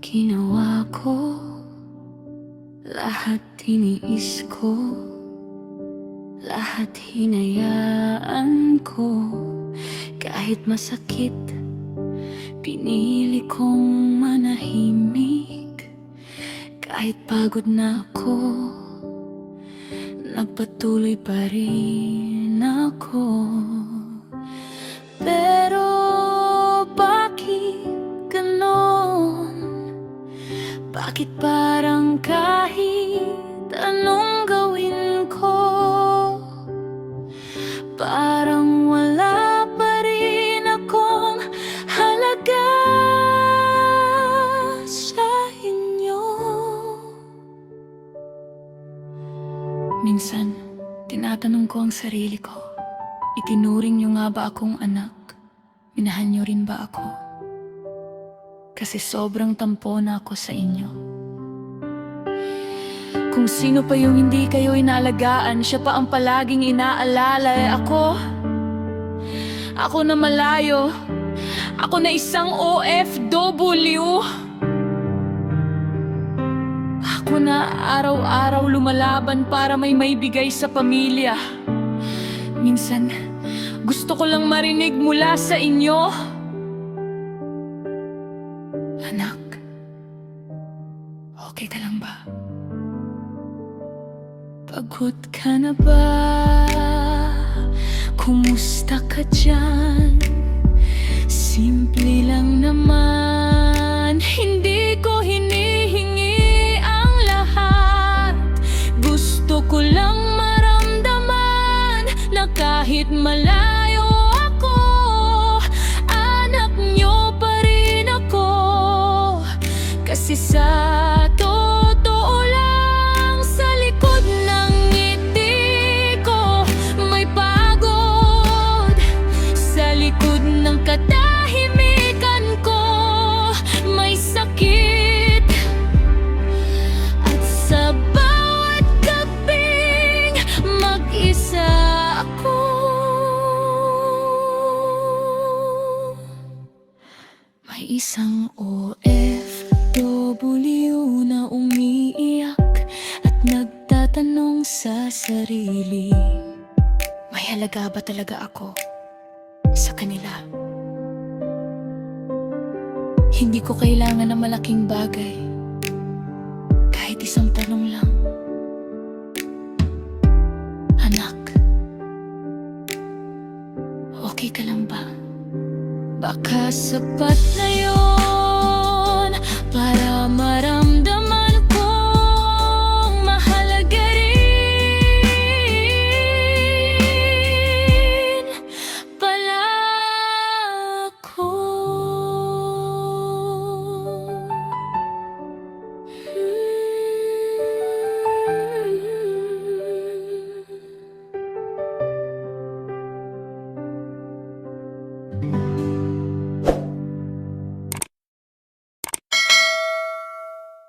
ginawa ko, lahat tiniis ko, lahat hinayaan ko. Kahit masakit, pinili kong manahimik. Kahit pagod na ako, nagpatuloy pa rin ako. Pero bakit ganon? Bakit parang kahit anong gawin ko, parang wala pa rin akong halaga sa inyo? Minsan, tinatanong ko ang sarili ko, itinuring niyo nga ba akong anak? Minahal niyo rin ba ako? Kasi sobrang tampo na ako sa inyo. Kung sino pa yung hindi kayo inaalagaan, siya pa ang palaging inaalala. Ako na malayo, ako na isang OFW. Ako na araw-araw lumalaban para may maibigay sa pamilya. Minsan, gusto ko lang marinig mula sa inyo, anak, okay ka lang ba? Pagod ka na ba? Kumusta ka dyan? Simple lang naman, hindi ko hinihingi ang lahat. Gusto ko lang maramdaman na kahit malayo ako, anak nyo pa rin ako. Kasi sa totoo lang, sa likod ng ngiti ko may pagod. Sa likod ng katahimikan ko may sakit. At sa bawat gabing mag-isa ako. May isang OFW na umiiyak at nagtatanong sa sarili, may halaga ba talaga ako sa kanila? Hindi ko kailangan ng malaking bagay, kahit isang tanong lang. Anak, okay ka lang ba? Baka sapat na yun para